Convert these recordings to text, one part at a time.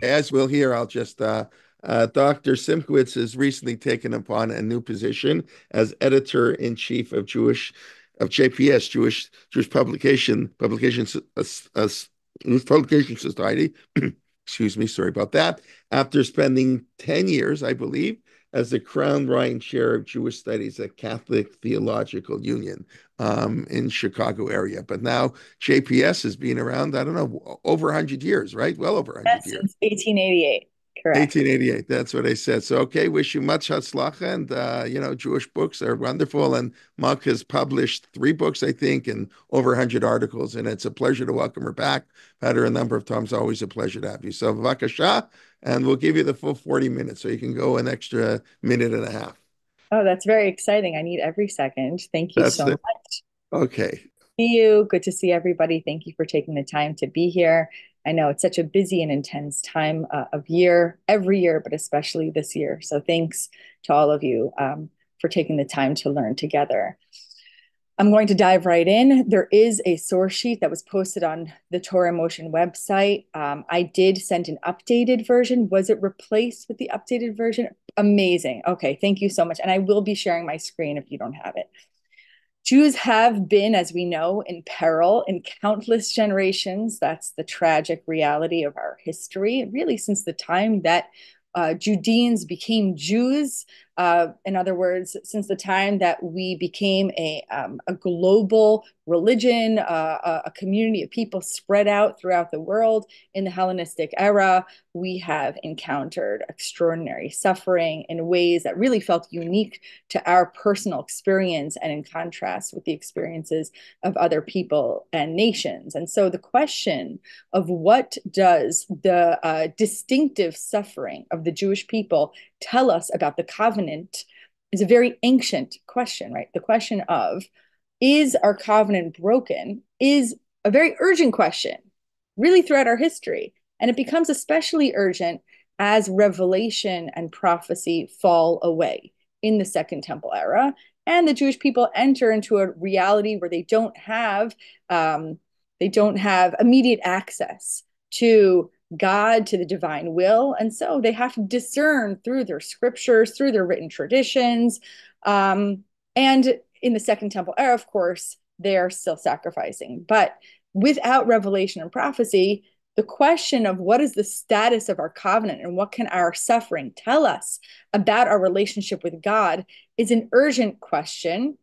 As we'll hear, I'll just Dr. Simkowitz has recently taken upon a new position as editor-in-chief of JPS, Jewish Publication Society. Excuse me, sorry about that. After spending 10 years, I believe, as the Crown Ryan Chair of Jewish Studies at Catholic Theological Union in Chicago area. But now JPS has been around, I don't know, over 100 years, right? Well over 100 Yes, years. since 1888. Correct. 1888, that's what I said. So, okay, wish you much hatzlacha. And, Jewish books are wonderful. And Malk has published 3 books, I think, and over 100 articles. And it's a pleasure to welcome her back. I've had her a number of times. Always a pleasure to have you. So, Vakasha, and we'll give you the full 40 minutes. So you can go an extra minute and a half. Oh, that's very exciting. I need every second. Thank you That's so it. much. Okay. See you. Good to see everybody. Thank you for taking the time to be here. I know it's such a busy and intense time of year, every year, but especially this year. So thanks to all of you for taking the time to learn together. I'm going to dive right in. There is a source sheet that was posted on the Torah Motion website. I did send an updated version. Was it replaced with the updated version? Amazing. Okay, thank you so much. And I will be sharing my screen if you don't have it. Jews have been, as we know, in peril in countless generations. That's the tragic reality of our history, really, since the time that Judeans became Jews. In other words, since the time that we became a global religion, a community of people spread out throughout the world in the Hellenistic era, we have encountered extraordinary suffering in ways that really felt unique to our personal experience and in contrast with the experiences of other people and nations. And so the question of what does the distinctive suffering of the Jewish people tell us about the covenant is a very ancient question, right? The question of, is our covenant broken, is a very urgent question, really throughout our history. And it becomes especially urgent as revelation and prophecy fall away in the Second Temple era. And the Jewish people enter into a reality where they don't have immediate access to God, to the divine will. And so they have to discern through their scriptures, through their written traditions. And in the Second Temple era, of course, they are still sacrificing. But without revelation and prophecy, the question of what is the status of our covenant and what can our suffering tell us about our relationship with God is an urgent question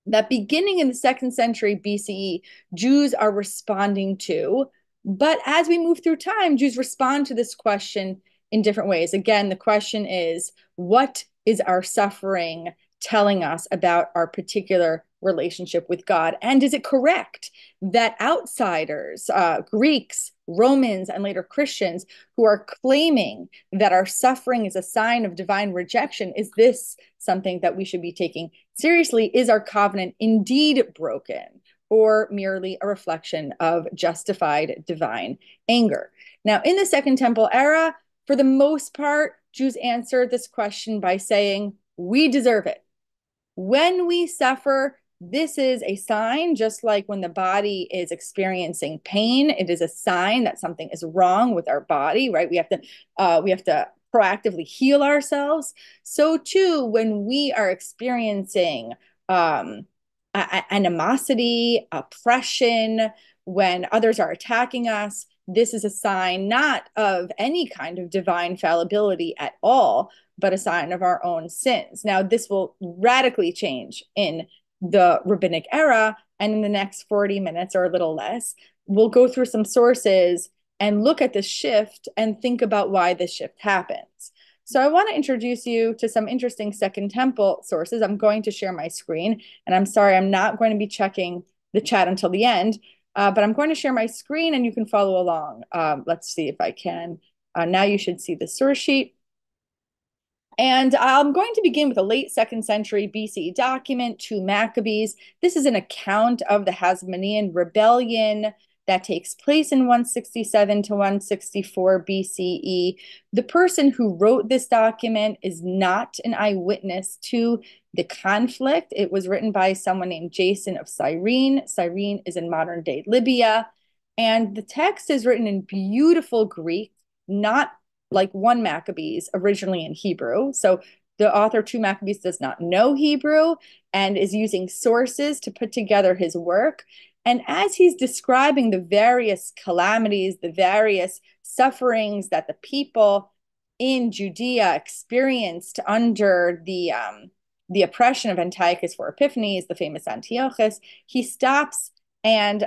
that beginning in the 2nd century BCE, Jews are responding to. But as we move through time, Jews respond to this question in different ways. Again, the question is, what is our suffering telling us about our particular relationship with God? And is it correct that outsiders, Greeks, Romans, and later Christians who are claiming that our suffering is a sign of divine rejection, is this something that we should be taking seriously? Is our covenant indeed broken or merely a reflection of justified divine anger? Now, in the Second Temple era, for the most part, Jews answered this question by saying, we deserve it. When we suffer, this is a sign, just like when the body is experiencing pain, it is a sign that something is wrong with our body, right? We have to proactively heal ourselves. So too, when we are experiencing animosity, oppression, when others are attacking us, this is a sign not of any kind of divine fallibility at all, but a sign of our own sins. Now, this will radically change in the rabbinic era. And in the next 40 minutes or a little less, we'll go through some sources and look at this shift and think about why this shift happens. So I want to introduce you to some interesting Second Temple sources. I'm going to share my screen, and I'm sorry, I'm not going to be checking the chat until the end, but I'm going to share my screen and you can follow along. Let's see if I can. Now you should see the source sheet. And I'm going to begin with a late 2nd century BCE document, 2 Maccabees. This is an account of the Hasmonean rebellion that takes place in 167 to 164 BCE. The person who wrote this document is not an eyewitness to the conflict. It was written by someone named Jason of Cyrene. Cyrene is in modern day Libya. And the text is written in beautiful Greek, not like 1 Maccabees originally in Hebrew. So the author 2 Maccabees does not know Hebrew and is using sources to put together his work. And as he's describing the various calamities, the various sufferings that the people in Judea experienced under the oppression of Antiochus IV Epiphanes, the famous Antiochus, he stops and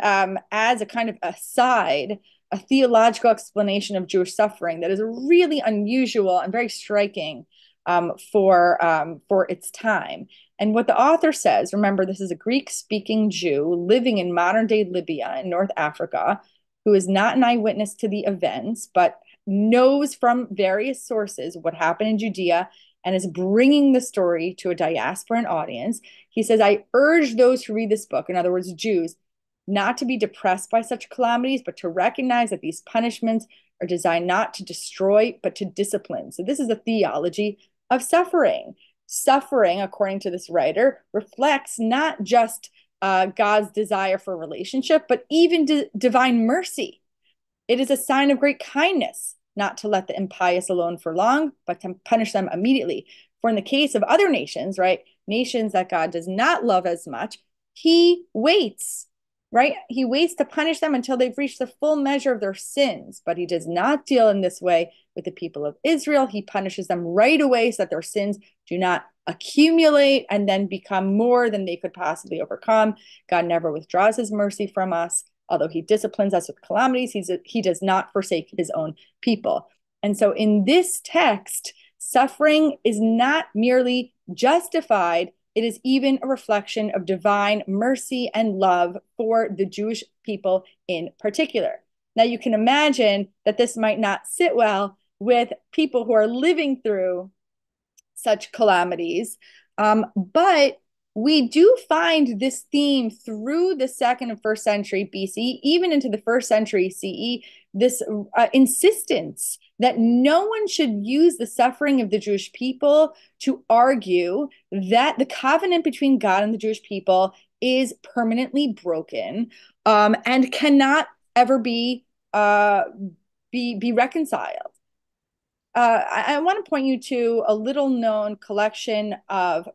adds a kind of aside, a theological explanation of Jewish suffering that is really unusual and very striking for its time. And what the author says, remember, this is a Greek-speaking Jew living in modern-day Libya in North Africa, who is not an eyewitness to the events, but knows from various sources what happened in Judea and is bringing the story to a diasporan audience. He says, I urge those who read this book, in other words, Jews, not to be depressed by such calamities, but to recognize that these punishments are designed not to destroy, but to discipline. So this is a theology of suffering. Suffering, according to this writer, reflects not just God's desire for relationship, but even divine mercy. It is a sign of great kindness not to let the impious alone for long, but to punish them immediately. For in the case of other nations, right, nations that God does not love as much, he waits, right? He waits to punish them until they've reached the full measure of their sins. But he does not deal in this way with the people of Israel. He punishes them right away so that their sins do not accumulate and then become more than they could possibly overcome. God never withdraws his mercy from us. Although he disciplines us with calamities, he does not forsake his own people. And so in this text, suffering is not merely justified, it is even a reflection of divine mercy and love for the Jewish people in particular. Now, you can imagine that this might not sit well with people who are living through such calamities, but we do find this theme through the 2nd and 1st century BC, even into the 1st century CE, this insistence that no one should use the suffering of the Jewish people to argue that the covenant between God and the Jewish people is permanently broken and cannot ever be reconciled. I want to point you to a little known collection of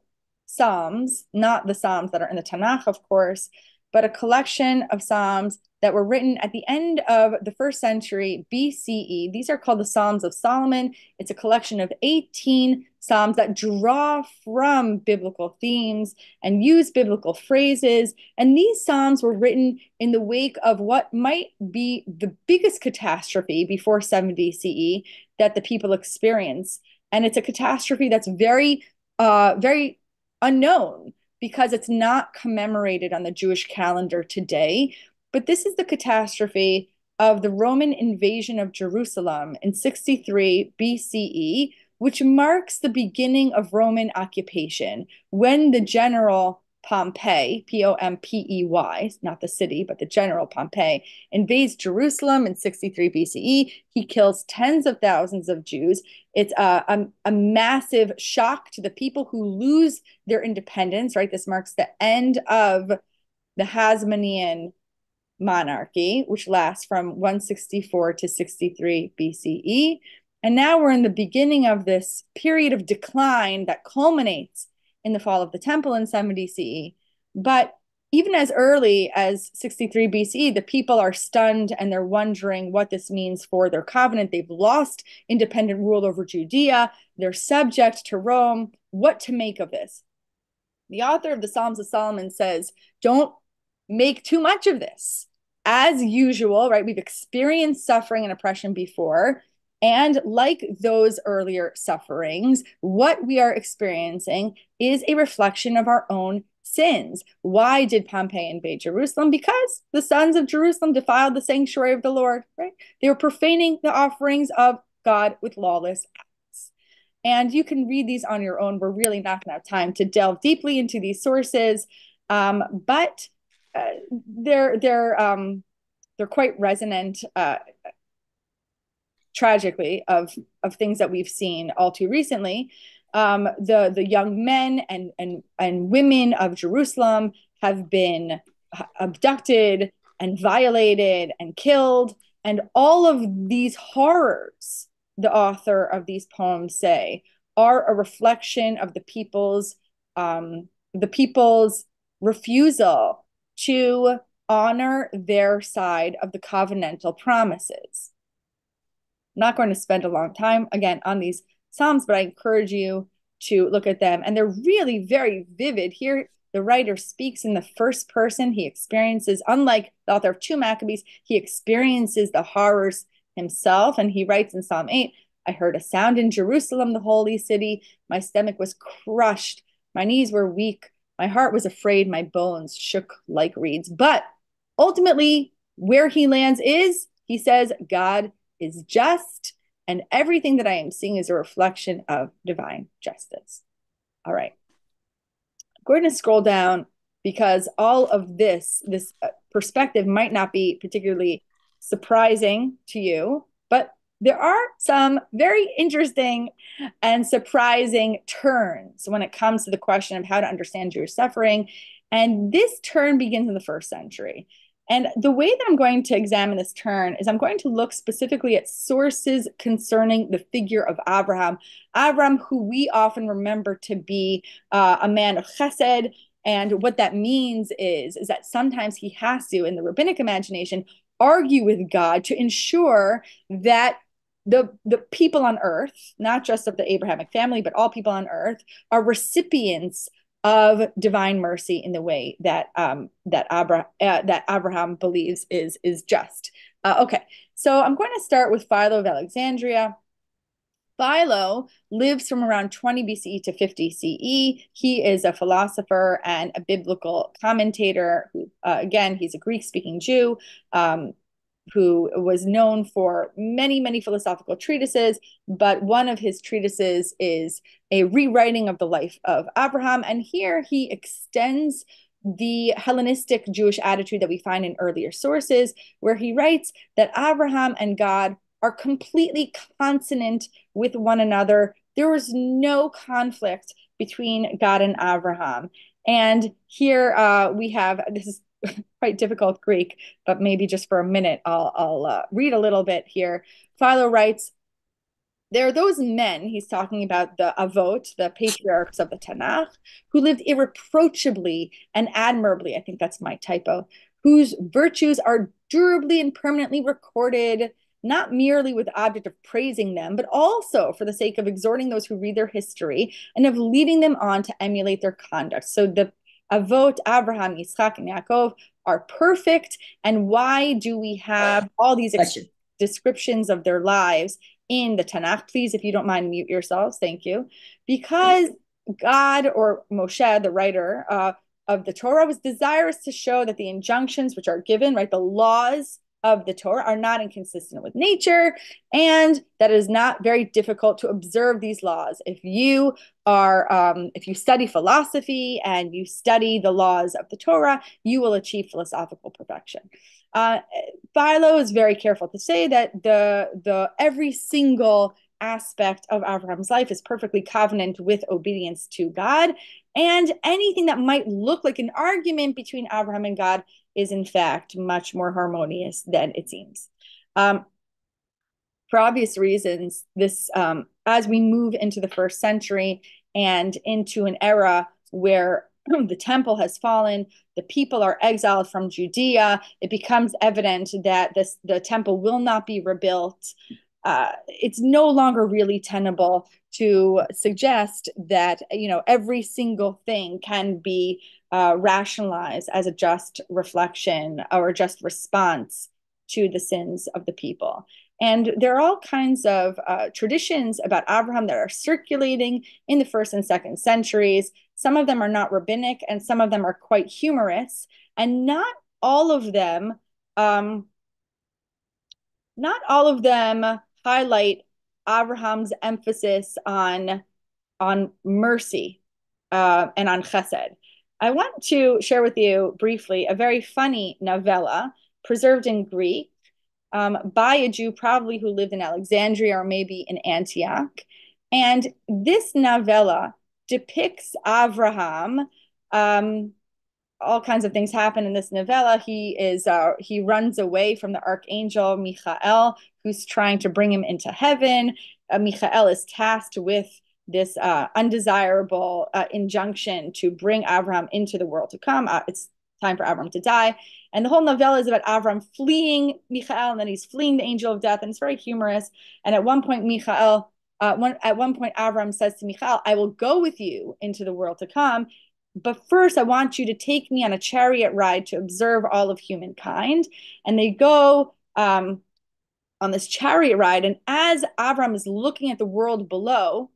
Psalms, not the Psalms that are in the Tanakh, of course, but a collection of Psalms that were written at the end of the 1st century BCE. These are called the Psalms of Solomon. It's a collection of 18 Psalms that draw from biblical themes and use biblical phrases. And these Psalms were written in the wake of what might be the biggest catastrophe before 70 CE that the people experience. And it's a catastrophe that's very, very unknown because it's not commemorated on the Jewish calendar today. But this is the catastrophe of the Roman invasion of Jerusalem in 63 BCE, which marks the beginning of Roman occupation when the general Pompey, Pompey, not the city, but the general Pompey, invades Jerusalem in 63 BCE. He kills tens of thousands of Jews. It's a massive shock to the people who lose their independence, right? This marks the end of the Hasmonean monarchy, which lasts from 164 to 63 BCE. And now we're in the beginning of this period of decline that culminates in the fall of the temple in 70 CE. But even as early as 63 BCE, the people are stunned and they're wondering what this means for their covenant. They've lost independent rule over Judea. They're subject to Rome. What to make of this? The author of the Psalms of Solomon says, don't make too much of this. As usual, right? We've experienced suffering and oppression before. And like those earlier sufferings, what we are experiencing is a reflection of our own sins. Why did Pompey invade Jerusalem? Because the sons of Jerusalem defiled the sanctuary of the Lord, right? They were profaning the offerings of God with lawless acts. And you can read these on your own. We're really not going to have time to delve deeply into these sources, but they're quite resonant, tragically, of things that we've seen all too recently. The young men and women of Jerusalem have been abducted and violated and killed. And all of these horrors, the author of these poems say, are a reflection of the people's refusal to honor their side of the covenantal promises. I'm not going to spend a long time again on these Psalms, but I encourage you to look at them. And they're really very vivid. Here, the writer speaks in the first person. He experiences, unlike the author of 2 Maccabees, he experiences the horrors himself. And he writes in Psalm 8, I heard a sound in Jerusalem, the holy city. My stomach was crushed. My knees were weak. My heart was afraid. My bones shook like reeds. But ultimately, where he lands is, he says, God is just, and everything that I am seeing is a reflection of divine justice. All right. I'm going to scroll down because all of this perspective might not be particularly surprising to you, but there are some very interesting and surprising turns when it comes to the question of how to understand Jewish suffering. And this turn begins in the 1st century. And the way that I'm going to examine this turn is I'm going to look specifically at sources concerning the figure of Abraham. Abraham, who we often remember to be a man of chesed. And what that means is that sometimes he has to, in the rabbinic imagination, argue with God to ensure that the people on earth, not just of the Abrahamic family, but all people on earth, are recipients of divine mercy in the way that that Abraham believes is just. Okay, so I'm going to start with Philo of Alexandria. Philo lives from around 20 BCE to 50 CE. He is a philosopher and a biblical commentator. Again, he's a Greek-speaking Jew. Who was known for many, many philosophical treatises, but one of his treatises is a rewriting of the life of Abraham. And here he extends the Hellenistic Jewish attitude that we find in earlier sources, where he writes that Abraham and God are completely consonant with one another. There was no conflict between God and Abraham. And here we have, this is quite difficult Greek, but maybe just for a minute, I'll read a little bit here. Philo writes, there are those men, he's talking about the Avot, the patriarchs of the Tanakh, who lived irreproachably and admirably, I think that's my typo, whose virtues are durably and permanently recorded, not merely with the object of praising them, but also for the sake of exhorting those who read their history and of leading them on to emulate their conduct. So the Avot, Abraham, Yitzchak, and Yaakov are perfect. And why do we have all these descriptions of their lives in the Tanakh? Please, if you don't mind, mute yourselves. Thank you. Because God, or Moshe, the writer of the Torah, was desirous to show that the injunctions which are given, right, the laws of the Torah are not inconsistent with nature, and that it is not very difficult to observe these laws. If you study philosophy and you study the laws of the Torah, you will achieve philosophical perfection. Philo is very careful to say that the every single aspect of Abraham's life is perfectly covenant with obedience to God, and anything that might look like an argument between Abraham and God is in fact much more harmonious than it seems. For obvious reasons, this as we move into the 1st century and into an era where the temple has fallen, the people are exiled from Judea, it becomes evident that the temple will not be rebuilt. It's no longer really tenable to suggest that every single thing can be rationalized as a just reflection or a just response to the sins of the people. And there are all kinds of traditions about Abraham that are circulating in the 1st and 2nd centuries. Some of them are not rabbinic, and some of them are quite humorous. And not all of them highlight Abraham's emphasis on mercy and on chesed. I want to share with you briefly a very funny novella preserved in Greek by a Jew probably who lived in Alexandria or maybe in Antioch. And this novella depicts Abraham all kinds of things happen in this novella. He runs away from the archangel Michael, who's trying to bring him into heaven. Michael is tasked with this undesirable injunction to bring Avram into the world to come. It's time for Avram to die. And the whole novella is about Avram fleeing Michael, and then he's fleeing the angel of death, and it's very humorous. And at one point, Avram says to Michael, "I will go with you into the world to come, but first I want you to take me on a chariot ride to observe all of humankind." And they go on this chariot ride, and as Avram is looking at the world below,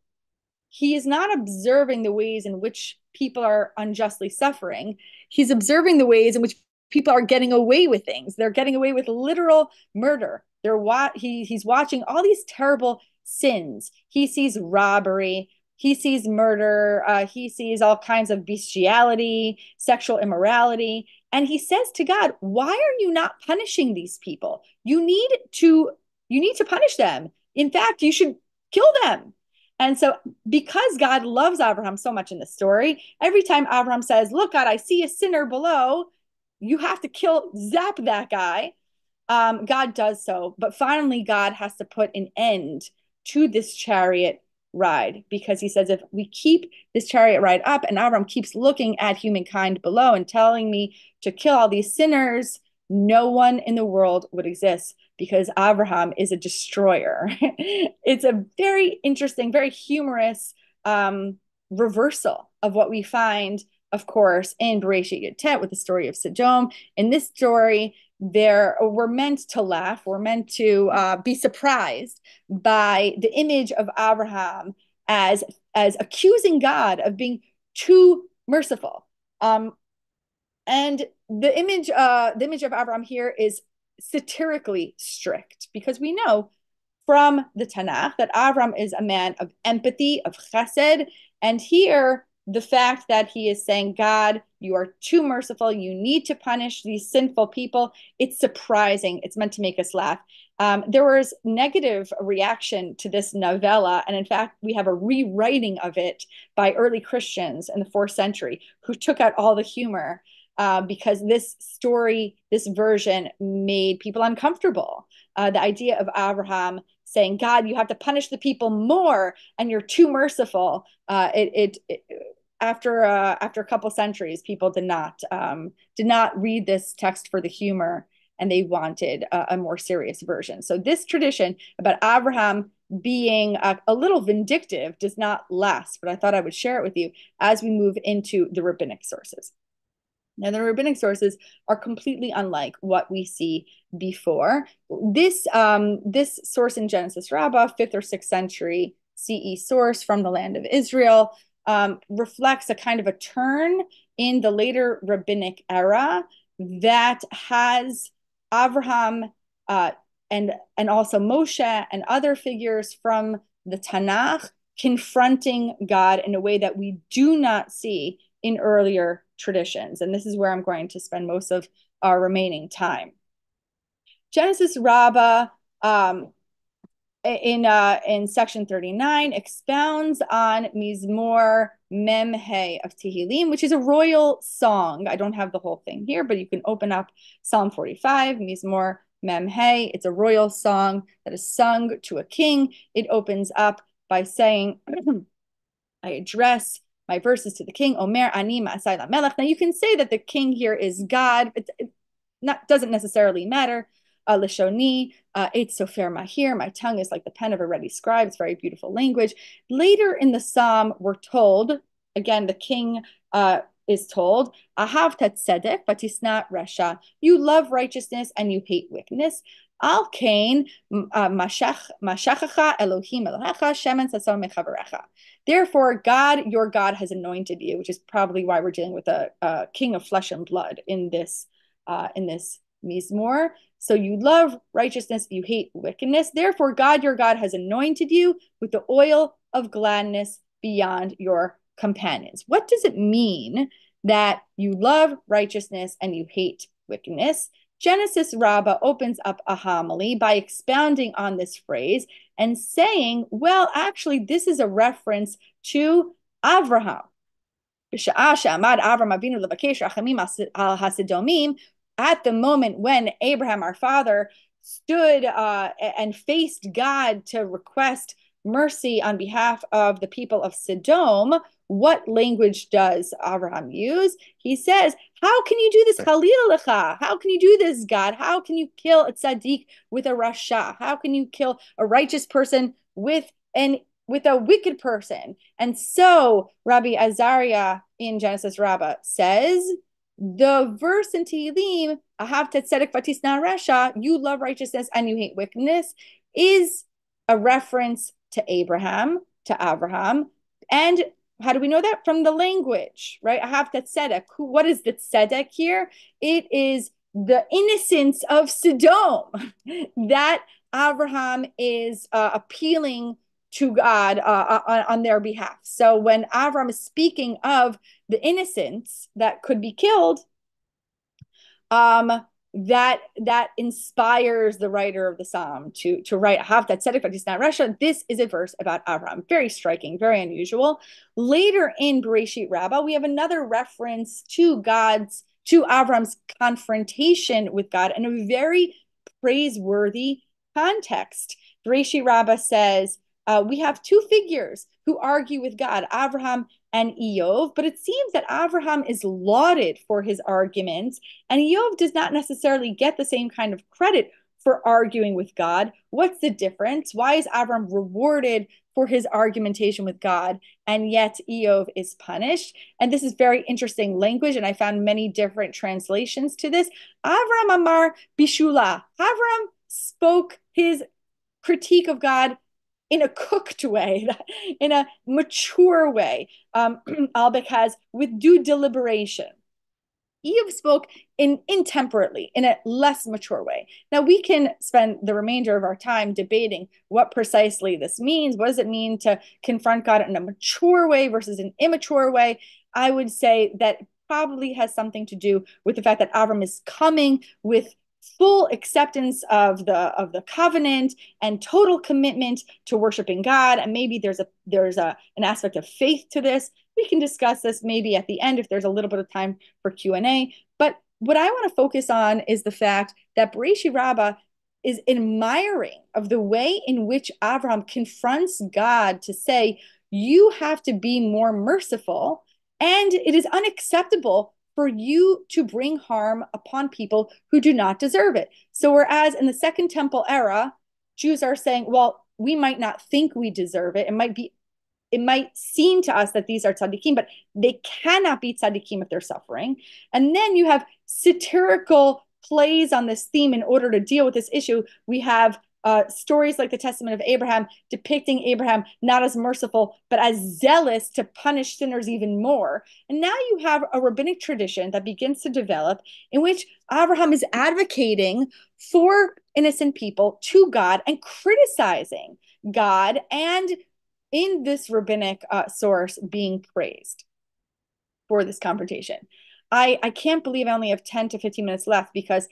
he is not observing the ways in which people are unjustly suffering. He's observing the ways in which people are getting away with things. They're getting away with literal murder. He's watching all these terrible sins. He sees robbery. He sees murder. He sees all kinds of bestiality, sexual immorality. And he says to God, "Why are you not punishing these people? You need to punish them. In fact, you should kill them." And so, because God loves Abraham so much in the story, every time Abraham says, "Look, God, I see a sinner below, you have to zap that guy," God does so. But finally, God has to put an end to this chariot ride, because he says, if we keep this chariot ride up and Abraham keeps looking at humankind below and telling me to kill all these sinners, no one in the world would exist, because Abraham is a destroyer. It's a very interesting, very humorous reversal of what we find, of course, in Bereshit Yud Tet with the story of Sodom. In this story, we're meant to laugh, we're meant to be surprised by the image of Abraham as accusing God of being too merciful. And the image of Abraham here is satirically strict, because we know from the Tanakh that Abraham is a man of empathy, of chesed. And here, the fact that he is saying, "God, you are too merciful. You need to punish these sinful people," it's surprising. It's meant to make us laugh. There was negative reaction to this novella. And in fact, we have a rewriting of it by early Christians in the 4th century who took out all the humor. Because this story, this version made people uncomfortable. The idea of Abraham saying, "God, you have to punish the people more, and you're too merciful." After a couple centuries, people did not read this text for the humor, and they wanted a more serious version. So this tradition about Abraham being a little vindictive does not last, but I thought I would share it with you as we move into the rabbinic sources. Now, the rabbinic sources are completely unlike what we see before. This source in Genesis Rabbah, 5th or 6th century CE source from the land of Israel, reflects a kind of a turn in the later rabbinic era that has Abraham and also Moshe and other figures from the Tanakh confronting God in a way that we do not see in earlier traditions. And this is where I'm going to spend most of our remaining time. Genesis Rabbah in section 39 expounds on Mizmor Mem He of Tehillim, which is a royal song. I don't have the whole thing here, but you can open up Psalm 45, Mizmor Mem He. It's a royal song that is sung to a king. It opens up by saying, I address my verses to the king, Omer Ani Ma'asai LaMelech. Now you can say that the king here is God, but it doesn't necessarily matter. Lishoni, Eitz Sofer Mahir, my tongue is like the pen of a ready scribe. It's very beautiful language. Later in the psalm, we're told, again, the king is told, Ahavta tzedek, v'tisna rasha. You love righteousness and you hate wickedness. Al kain mashachacha Elohim Elohecha shemen sason mechaverecha. Therefore, God, your God, has anointed you, which is probably why we're dealing with a king of flesh and blood in this Mizmor. So you love righteousness, you hate wickedness. Therefore, God, your God, has anointed you with the oil of gladness beyond your companions. What does it mean that you love righteousness and you hate wickedness? Genesis Rabbah opens up a homily by expounding on this phrase and saying, well, actually, this is a reference to Avraham. At the moment when Abraham, our father, stood and faced God to request mercy on behalf of the people of Sodom, what language does Abraham use? He says, how can you do this? How can you do this, God? How can you kill a tzaddik with a rasha? How can you kill a righteous person with a wicked person? And so Rabbi Azariah in Genesis Rabbah says, the verse in Tehillim, Ahavta tzedek v'tisna rasha, you love righteousness and you hate wickedness, is a reference to Abraham, and how do we know that? From the language, right? Ahavta tzedek. What is the tzedek here? It is the innocence of Sodom that Abraham is appealing to God on their behalf. So when Avram is speaking of the innocents that could be killed, that inspires the writer of the psalm to write Havta tzedek v'tisna rasha. This is a verse about Avram. Very striking, very unusual. Later in Bereshit Rabbah, we have another reference to Avram's confrontation with God in a very praiseworthy context. Bereshit Rabbah says, we have two figures who argue with God, Abraham and Eov, but it seems that Abraham is lauded for his arguments, and Eov does not necessarily get the same kind of credit for arguing with God. What's the difference? Why is Abraham rewarded for his argumentation with God, and yet Eov is punished? And this is very interesting language, and I found many different translations to this. Avraham Amar Bishula. Avraham spoke his critique of God in a cooked way, in a mature way. Albeck has with due deliberation. Eov spoke intemperately, in a less mature way. Now, we can spend the remainder of our time debating what precisely this means. What does it mean to confront God in a mature way versus an immature way? I would say that probably has something to do with the fact that Avram is coming with full acceptance of the covenant and total commitment to worshiping God. And maybe there's an aspect of faith to this. We can discuss this maybe at the end if there's a little bit of time for Q&A. But what I want to focus on is the fact that Bereshit Rabbah is admiring of the way in which Abraham confronts God to say, you have to be more merciful, and it is unacceptable for you to bring harm upon people who do not deserve it. So whereas in the Second Temple era, Jews are saying, well, we might not think we deserve it. It might seem to us that these are tzaddikim, but they cannot be tzaddikim if they're suffering. And then you have satirical plays on this theme in order to deal with this issue. We have stories like the Testament of Abraham depicting Abraham not as merciful, but as zealous to punish sinners even more. And now you have a rabbinic tradition that begins to develop in which Abraham is advocating for innocent people to God and criticizing God, and in this rabbinic source being praised for this confrontation. I can't believe I only have 10 to 15 minutes left, because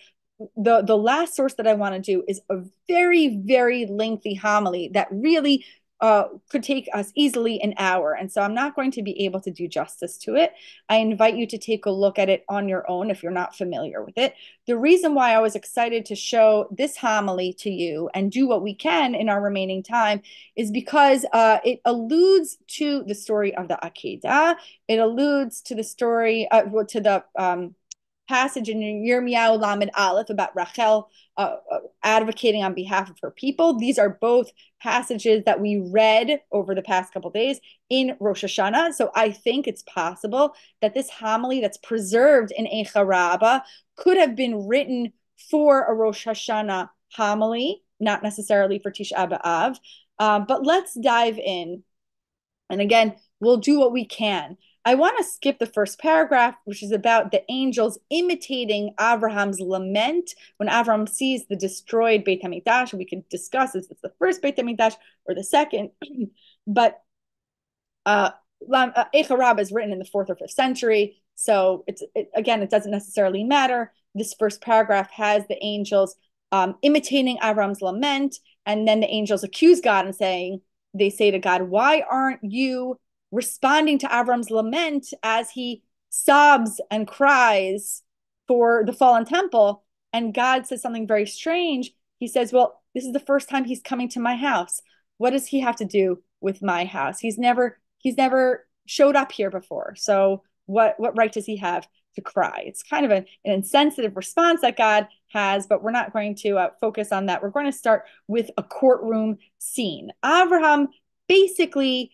the last source that I want to do is a very, very lengthy homily that really could take us easily an hour. And so I'm not going to be able to do justice to it. I invite you to take a look at it on your own if you're not familiar with it. The reason why I was excited to show this homily to you and do what we can in our remaining time is because it alludes to the story of the Akedah. It alludes to the story, to the passage in Yirmiyahu Lamed Aleph about Rachel advocating on behalf of her people. These are both passages that we read over the past couple days in Rosh Hashanah. So I think it's possible that this homily that's preserved in Eicha Rabbah could have been written for a Rosh Hashanah homily, not necessarily for Tisha B'Av. But let's dive in. And again, we'll do what we can. I want to skip the first paragraph, which is about the angels imitating Abraham's lament when Abraham sees the destroyed Beit HaMikdash. We can discuss if it's the first Beit HaMikdash or the second. But Eicha Rabbah is written in the 4th or 5th century. So again, it doesn't necessarily matter. This first paragraph has the angels imitating Abraham's lament. And then the angels accuse God and they say to God, why aren't you responding to Avram's lament as he sobs and cries for the fallen temple. And God says something very strange. He says, well, this is the first time he's coming to my house. What does he have to do with my house? He's never showed up here before. So what right does he have to cry? It's kind of an insensitive response that God has, but we're not going to focus on that. We're going to start with a courtroom scene. Abraham basically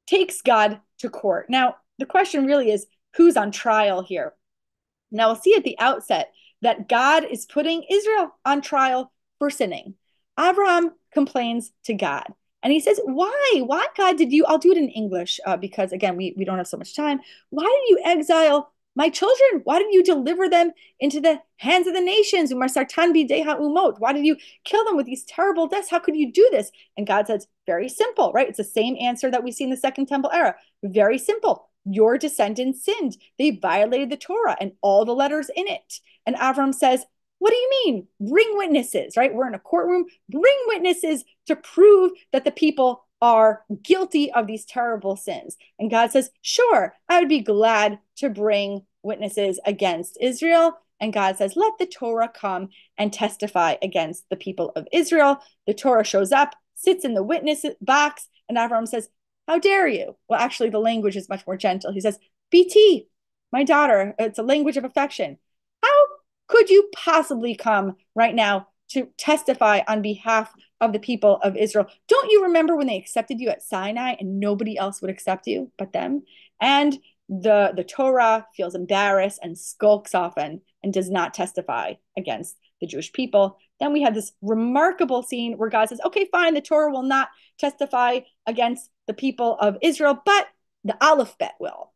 takes God to court. Now, the question really is, who's on trial here? Now, we'll see at the outset that God is putting Israel on trial for sinning. Abraham complains to God. And he says, why, God, did you, I'll do it in English because, again, we don't have so much time. Why did you exile my children? Why did you deliver them into the hands of the nations? Why did you kill them with these terrible deaths? How could you do this? And God says, very simple, right? It's the same answer that we see in the Second Temple era. Very simple. Your descendants sinned. They violated the Torah and all the letters in it. And Avram says, what do you mean? Bring witnesses, right? We're in a courtroom. Bring witnesses to prove that the people are guilty of these terrible sins. And God says, sure, I would be glad to bring witnesses against Israel. And God says, let the Torah come and testify against the people of Israel. The Torah shows up, sits in the witness box, and Avram says, how dare you? Well, actually, the language is much more gentle. He says, BT, my daughter, it's a language of affection. How could you possibly come right now to testify on behalf of the people of Israel? Don't you remember when they accepted you at Sinai and nobody else would accept you but them? And the Torah feels embarrassed and skulks often and does not testify against the Jewish people. Then we have this remarkable scene where God says, okay, fine, the Torah will not testify against the people of Israel, but the Aleph Bet will.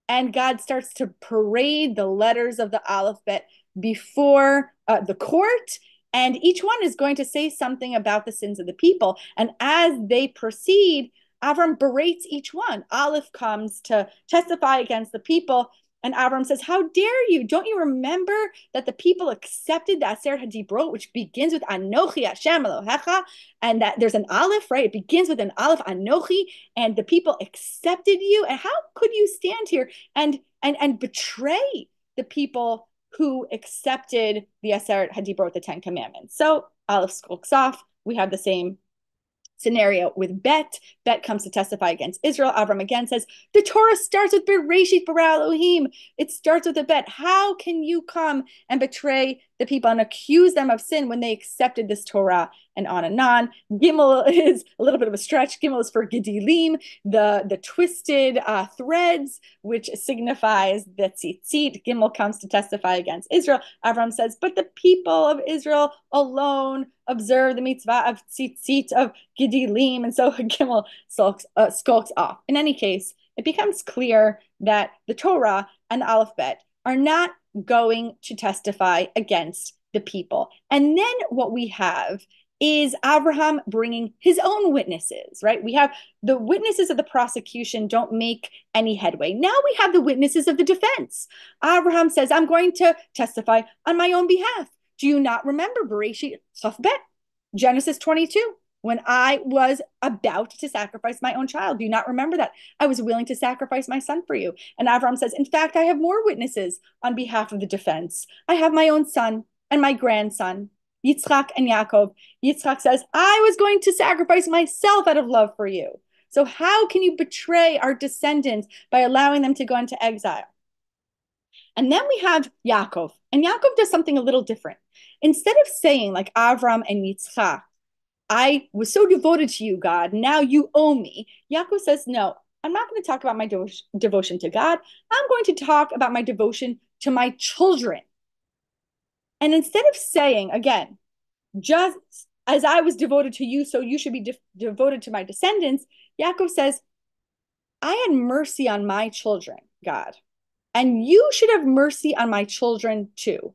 And God starts to parade the letters of the Aleph Bet before the court, and each one is going to say something about the sins of the people. And as they proceed, Avram berates each one. Aleph comes to testify against the people, and Avram says, how dare you? Don't you remember that the people accepted the Aseret HaDibrot, which begins with Anochi Hashem Elohecha, and that there's an Aleph, right? It begins with an Aleph, Anochi, and the people accepted you. And how could you stand here and betray the people who accepted the Aseret HaDibrot, the Ten Commandments? So Aleph skulks off. We have the same scenario with Bet. Bet comes to testify against Israel. Avram again says, the Torah starts with Bereshit bara Elohim. It starts with a Bet. How can you come and betray the people and accuse them of sin when they accepted this Torah? And on and on. Gimel is a little bit of a stretch. Gimel is for Gedilim, the twisted threads, which signifies the tzitzit. Gimel comes to testify against Israel. Avram says, but the people of Israel alone observe the mitzvah of tzitzit, of Gedilim. And so Gimel skulks off. In any case, it becomes clear that the Torah and the Aleph Bet are not going to testify against the people. And then what we have is Abraham bringing his own witnesses, right? We have the witnesses of the prosecution don't make any headway. Now we have the witnesses of the defense. Abraham says, I'm going to testify on my own behalf. Do you not remember Bereshit Chaf Bet, Genesis 22, when I was about to sacrifice my own child? Do you not remember that? I was willing to sacrifice my son for you. And Abraham says, in fact, I have more witnesses on behalf of the defense. I have my own son and my grandson, Yitzchak and Yaakov. Yitzchak says, I was going to sacrifice myself out of love for you. So how can you betray our descendants by allowing them to go into exile? And then we have Yaakov. And Yaakov does something a little different. Instead of saying like Avram and Yitzchak, I was so devoted to you, God, now you owe me. Yaakov says, no, I'm not going to talk about my devotion to God. I'm going to talk about my devotion to my children. And instead of saying, again, just as I was devoted to you, so you should be devoted to my descendants, Yaakov says, I had mercy on my children, God, and you should have mercy on my children too,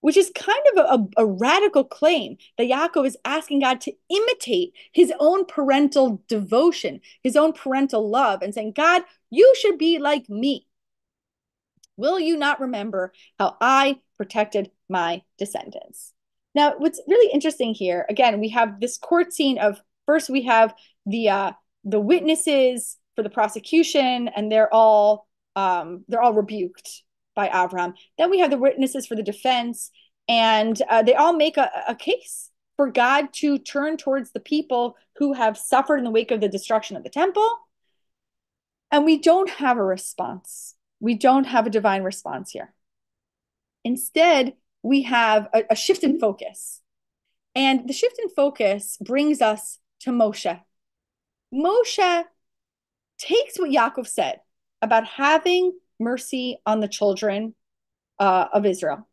which is kind of a radical claim that Yaakov is asking God to imitate his own parental devotion, his own parental love, and saying, God, you should be like me. Will you not remember how I protected my descendants? Now, what's really interesting here, again, we have this court scene of, first we have the witnesses for the prosecution, and they're all rebuked by Abraham. Then we have the witnesses for the defense, and they all make a case for God to turn towards the people who have suffered in the wake of the destruction of the temple. And we don't have a response. We don't have a divine response here. Instead, we have a shift in focus. And the shift in focus brings us to Moshe. Moshe takes what Yaakov said about having mercy on the children of Israel,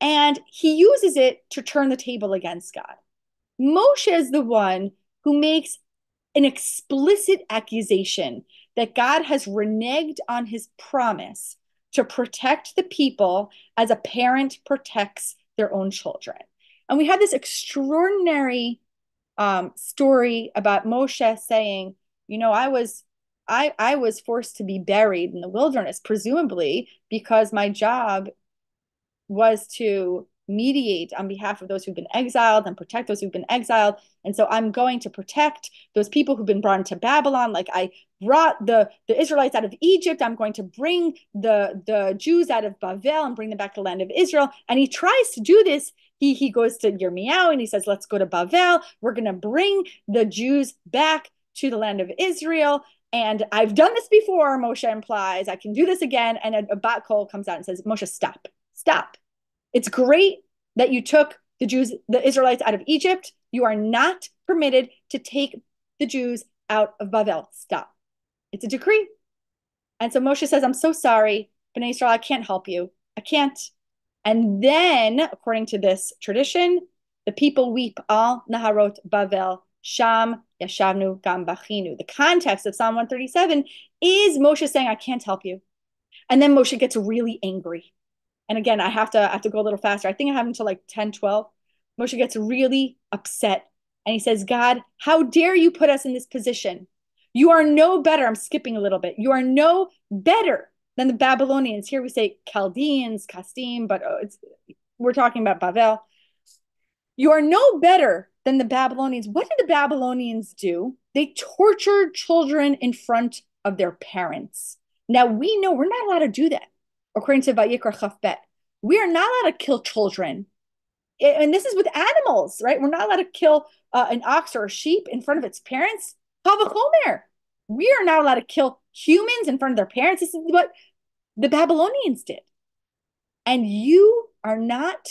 and he uses it to turn the table against God. Moshe is the one who makes an explicit accusation that God has reneged on his promise to protect the people as a parent protects their own children. And we have this extraordinary story about Moshe saying, I was forced to be buried in the wilderness, presumably because my job was to mediate on behalf of those who've been exiled and protect those who've been exiled. And so I'm going to protect those people who've been brought into Babylon. Like I brought the Israelites out of Egypt. I'm going to bring the Jews out of Bavel and bring them back to the land of Israel. And he tries to do this. He goes to Yirmiyahu and he says, let's go to Bavel. We're going to bring the Jews back to the land of Israel. And I've done this before, Moshe implies. I can do this again. And a bat kol comes out and says, Moshe, stop. It's great that you took the Israelites out of Egypt. You are not permitted to take the Jews out of Bavel. Stop. It's a decree. And so Moshe says, I'm so sorry, Bnei Israel, I can't help you. I can't. And then, according to this tradition, the people weep al Naharot Bavel, Sham Yashavnu Gam Bachinu. The context of Psalm 137 is Moshe saying, I can't help you. And then Moshe gets really angry. And again, I have to go a little faster. I think I have until like 10, 12. Moshe gets really upset. And he says, God, how dare you put us in this position? You are no better. I'm skipping a little bit. You are no better than the Babylonians. Here we say Chaldeans, Kasdim, but we're talking about Bavel. You are no better than the Babylonians. What did the Babylonians do? They tortured children in front of their parents. Now we know we're not allowed to do that. According to Vayikra Chaf Bet, we are not allowed to kill children. And this is with animals, right? We're not allowed to kill an ox or a sheep in front of its parents. Havachomer. We are not allowed to kill humans in front of their parents. This is what the Babylonians did. And you are not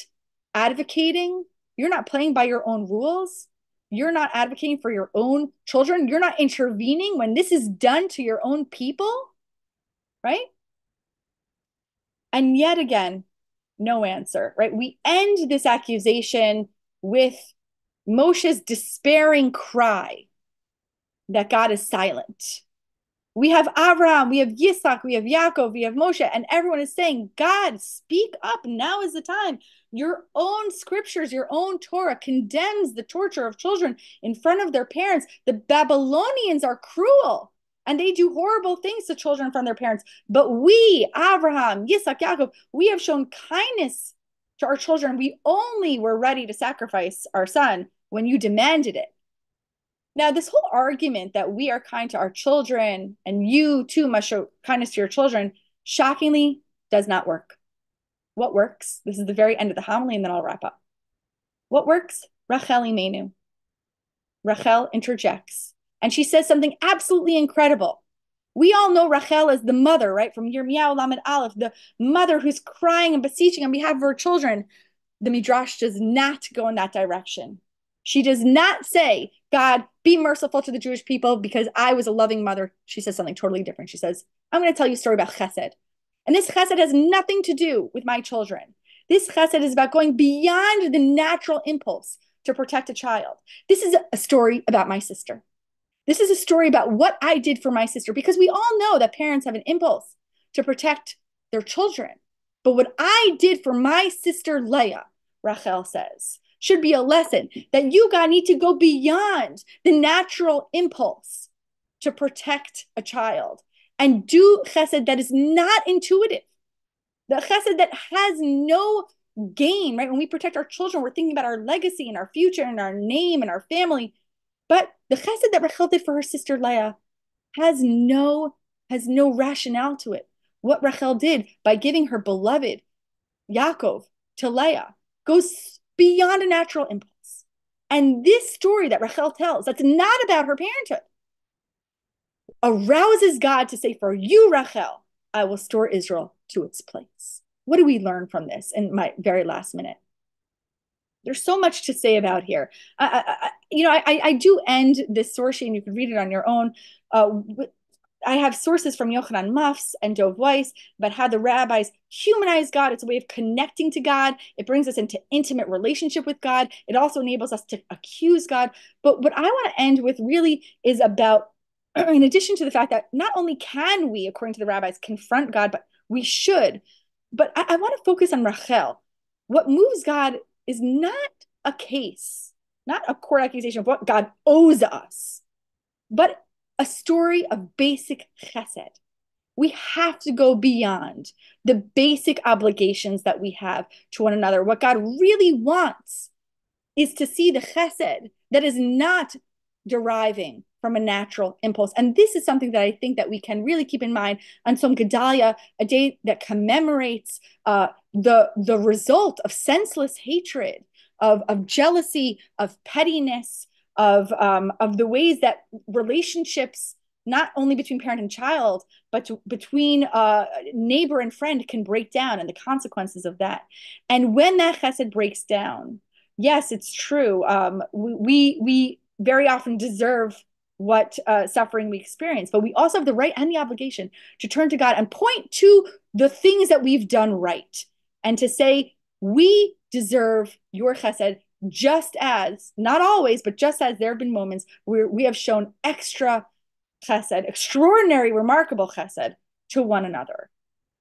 advocating, you're not playing by your own rules. You're not advocating for your own children. You're not intervening when this is done to your own people, right? And yet again, no answer, right? We end this accusation with Moshe's despairing cry that God is silent. We have Abraham, we have Yitzhak, we have Yaakov, we have Moshe, and everyone is saying, God, speak up. Now is the time. Your own scriptures, your own Torah condemns the torture of children in front of their parents. The Babylonians are cruel. And they do horrible things to children from their parents. But we, Abraham, Yitzhak, Yaakov, we have shown kindness to our children. We only were ready to sacrifice our son when you demanded it. Now, this whole argument that we are kind to our children and you too must show kindness to your children, shockingly does not work. What works? This is the very end of the homily and then I'll wrap up. What works? Rachel Imenu. Rachel interjects. And she says something absolutely incredible. We all know Rachel as the mother, right? From Yirmiyahu Lamed Aleph, the mother who's crying and beseeching on behalf of her children. The Midrash does not go in that direction. She does not say, God, be merciful to the Jewish people because I was a loving mother. She says something totally different. She says, I'm going to tell you a story about chesed. And this chesed has nothing to do with my children. This chesed is about going beyond the natural impulse to protect a child. This is a story about my sister. This is a story about what I did for my sister, because we all know that parents have an impulse to protect their children. But what I did for my sister Leah, Rachel says, should be a lesson that you, God, need to go beyond the natural impulse to protect a child and do chesed that is not intuitive. The chesed that has no gain, right? When we protect our children, we're thinking about our legacy and our future and our name and our family. But the chesed that Rachel did for her sister Leah has no has no rationale to it. What Rachel did by giving her beloved Yaakov to Leah goes beyond a natural impulse. And this story that Rachel tells, that's not about her parenthood, arouses God to say, for you, Rachel, I will restore Israel to its place. What do we learn from this in my very last minute? There's so much to say about here. I do end this source sheet, and you can read it on your own. I have sources from Yochanan Mufs and Dov Weiss about how the rabbis humanize God. It's a way of connecting to God. It brings us into intimate relationship with God. It also enables us to accuse God. But what I want to end with really is about, in addition to the fact that not only can we, according to the rabbis, confront God, but we should. But I want to focus on Rachel. What moves God is not a case, not a court accusation of what God owes us, but a story of basic chesed. We have to go beyond the basic obligations that we have to one another. What God really wants is to see the chesed that is not deriving from a natural impulse. And this is something that I think that we can really keep in mind on Tzom Gedalia, a day that commemorates the result of senseless hatred, of jealousy, of pettiness, of the ways that relationships, not only between parent and child, but between neighbor and friend, can break down, and the consequences of that. And when that chesed breaks down, yes, it's true. We very often deserve what suffering we experience, but we also have the right and the obligation to turn to God and point to the things that we've done right, and to say, we deserve your chesed, just as, not always, but just as there have been moments where we have shown extra chesed, extraordinary, remarkable chesed to one another.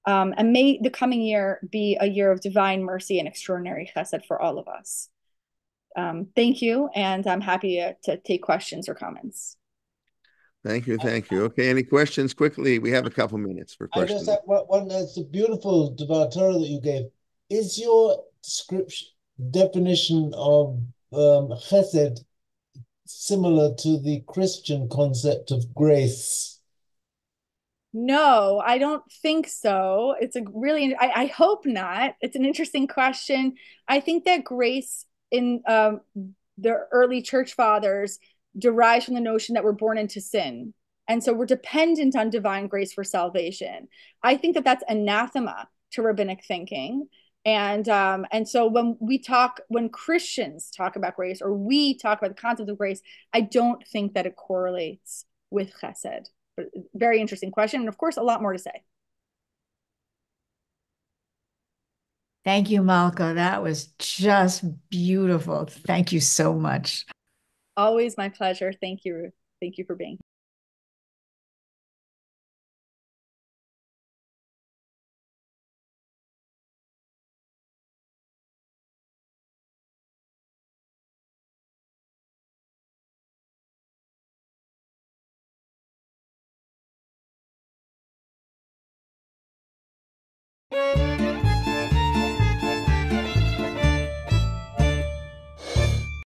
And may the coming year be a year of divine mercy and extraordinary chesed for all of us. Thank you, and I'm happy to take questions or comments. Thank you. Thank you. Okay. Any questions quickly? We have a couple minutes for I just questions. have one. That's a beautiful Devar Torah that you gave. Is your description definition of chesed similar to the Christian concept of grace? No, I don't think so. It's a really, I hope not. It's an interesting question. I think that grace in the early church fathers derives from the notion that we're born into sin. And so we're dependent on divine grace for salvation. I think that that's anathema to rabbinic thinking. And so when Christians talk about grace, or we talk about the concept of grace, I don't think that it correlates with chesed. But very interesting question. And of course, a lot more to say. Thank you, Malka. That was just beautiful. Thank you so much. Always my pleasure. Thank you, Ruth. Thank you for being here.